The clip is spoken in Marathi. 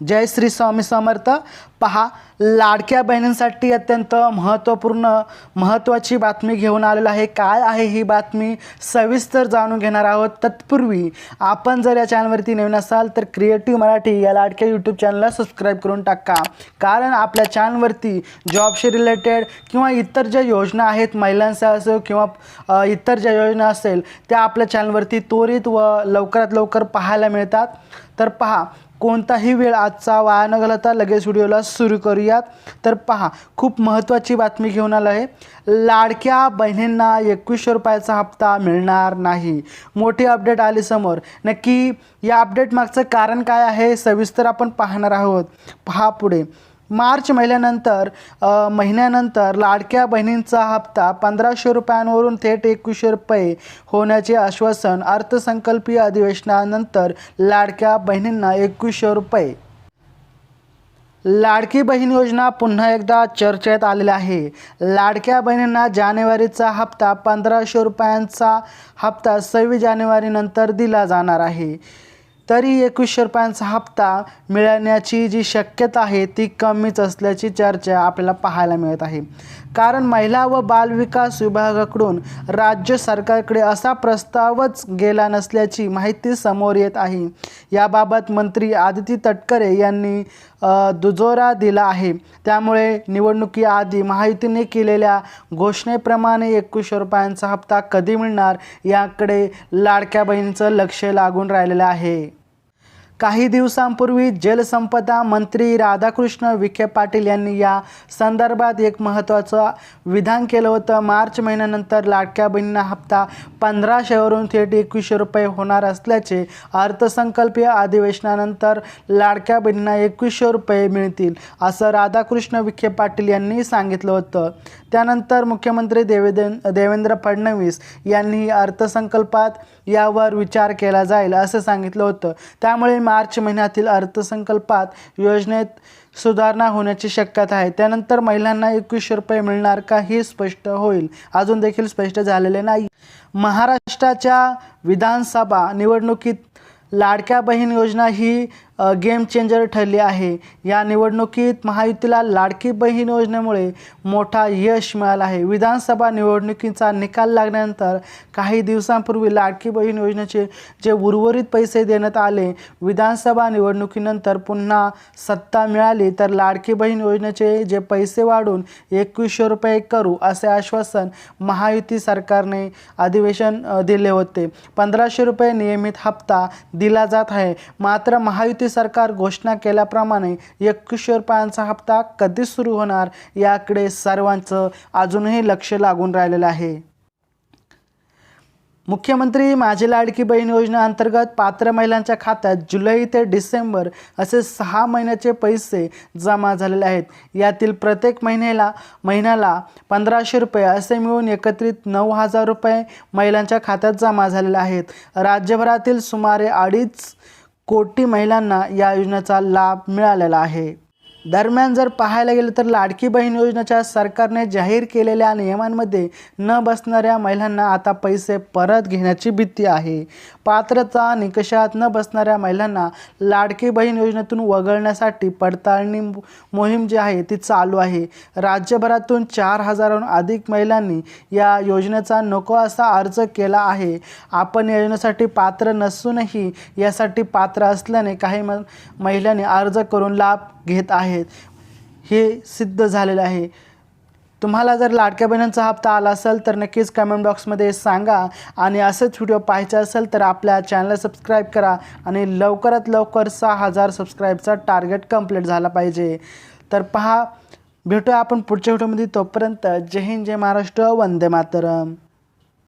जय श्री स्वामी समर्थ। पहा, लाडक्या बहिणींसाठी अत्यंत महत्त्वाची बातमी घेऊन आलेला आहे। काय आहे ही बातमी सविस्तर जाणून घेणार आहोत। तत्पूर्वी आपण जर या चॅनलवरती नवीन असाल तर क्रिएटिव्ह मराठी या लाडक्या यूट्यूब चॅनलला सबस्क्राईब करून टाका, कारण आपल्या चॅनलवरती जॉबशी रिलेटेड किंवा इतर ज्या योजना आहेत महिलांच्या असो किंवा इतर ज्या योजना असेल त्या आपल्या चॅनलवरती त्वरित व लवकरात लवकर पाहायला मिळतात। तर पहा, कोणताही वेळ आजचा वाया न घालवता लगेच व्हिडिओला सुरू करूयात। तर पहा, खूप महत्त्वाची बातमी घेऊन आलो आहे। लाडक्या बहिणींना 2100 रुपयाचा हप्ता मिळणार नाही। मोठी अपडेट आली समोर। नक्की या अपडेट मागचं कारण काय आहे सविस्तर आपण पाहणार आहोत। पहा पुढे, मार्च महिन्यानंतर लाडक्या बहिणींचा हप्ता 1500 रुपयांवरून थेट 2100 रुपये होण्याचे आश्वासन। अर्थसंकल्पीय अधिवेशनानंतर लाडक्या बहिणींना 2100 रुपये। लाडकी बहीण योजना पुन्हा एकदा चर्चेत आलेली आहे। लाडक्या बहिणींना जानेवारीचा हप्ता 1500 रुपयांचा हप्ता 26 जानेवारीनंतर दिला जाणार आहे। तरी 2100 रुपयांचा हप्ता मिळण्याची जी शक्यता आहे ती कमीच असल्याची चर्चा आपल्याला पाहायला मिळत आहे, कारण महिला व बालविकास विभागाकडून राज्य सरकारकडे असा प्रस्तावच गेला नसल्याची माहिती समोर येत आहे। याबाबत मंत्री आदिती तटकरे यांनी दुजोरा दिला आहे। त्यामुळे निवडणुकीआधी महायुतीने केलेल्या घोषणेप्रमाणे 2100 रुपयांचा हप्ता कधी मिळणार याकडे लाडक्या बहिणींचं लक्ष लागून राहिलेलं आहे। काही दिवसांपूर्वी जलसंपदा मंत्री राधाकृष्ण विखे पाटील यांनी या संदर्भात एक महत्त्वाचं विधान केलं होतं। मार्च महिन्यानंतर लाडक्या बहिणींना हप्ता 1500 वरून थेट 2100 रुपये होणार असल्याचे, अर्थसंकल्पीय अधिवेशनानंतर लाडक्या बहिणींना 2100 रुपये मिळतील असं राधाकृष्ण विखे पाटील यांनी सांगितलं होतं। त्यानंतर मुख्यमंत्री देवेंद्र फडणवीस यांनी अर्थसंकल्पात यावर विचार केला जाईल असं सांगितलं होतं। त्यामुळे मार्च महिन्यातील अर्थसंकल्पात योजनेत सुधारणा होण्याची शक्यता आहे। त्यानंतर महिलांना 2100 रुपये मिळणार का हे स्पष्ट होईल। अजून देखील स्पष्ट झालेले नाही। महाराष्ट्राच्या विधानसभा निवडणुकीत लाडक्या बहीण योजना ही गेम चेंजर ठरली आहे। या निवडणुकीत महायुतीला लाडकी बहीण योजनेमुळे मोठा यश मिळालं आहे। विधानसभा निवडणुकीचा निकाल लागल्यानंतर काही दिवसांपूर्वी लाडकी बहीण योजनेचे जे उर्वरित पैसे देण्यात आले, विधानसभा निवडणुकीनंतर पुन्हा सत्ता मिळाली तर लाडकी बहीण योजनेचे जे पैसे वाढून 2100 रुपये करू असे आश्वासन महायुती सरकारने अधिवेशन दिले होते। 1500 रुपये नियमित हप्ता दिला जात आहे। मात्र महायुती सरकार घोषणा केल्याप्रमाणे 2100 रुपयांचा हप्ता कधी सुरू होणार याकडे सर्वांचं अजूनही लक्ष लागून राहिलेलं आहे। मुख्यमंत्री माझी लाडकी बहीण योजना अंतर्गत पात्र महिलांच्या खात्यात जुलै ते डिसेंबर असे 6 महिन्याचे पैसे जमा झालेले आहेत। यातील प्रत्येक महिन्याला 1500 रुपये असे मिळून एकत्रित 9000 रुपये महिलांच्या खात्यात जमा झालेले आहेत। राज्यभरातील सुमारे 2.5 कोटी महिलांना या योजनेचा लाभ मिळालेला आहे। दरम्यान जर पाहायला गेलं तर लाडकी बहीण योजनेच्या सरकारने जाहीर केलेल्या नियमांमध्ये न बसणाऱ्या महिलांना आता पैसे परत घेण्याची भीती आहे। पात्रता निकषात न बसणाऱ्या महिलांना लाडकी बहीण योजनेतून वगळण्यासाठी पडताळणी मोहीम जी आहे ती चालू आहे। राज्यभरातून 4000हून अधिक महिलांनी या योजनेचा नको असा अर्ज केला आहे। आपण या योजनेसाठी पात्र नसूनही यासाठी पात्र असल्याने काही महिलांनी अर्ज करून लाभ घेत आहेत, हे सिद्ध झालेलं आहे। तुम्हाला जर लाडक्या बहिणींचा हप्ता आला असेल तर नक्कीच कमेंट बॉक्समध्ये सांगा, आणि असेच व्हिडिओ पाहायचे असेल तर आपल्या चॅनलला सबस्क्राईब करा आणि लवकरात लवकर 6000 सबस्क्राईबचा टार्गेट कंप्लीट झाला पाहिजे। तर पहा, भेटूया आपण पुढच्या व्हिडिओमध्ये। तोपर्यंत जय हिंद, जय महाराष्ट्र, वंदे मातरम।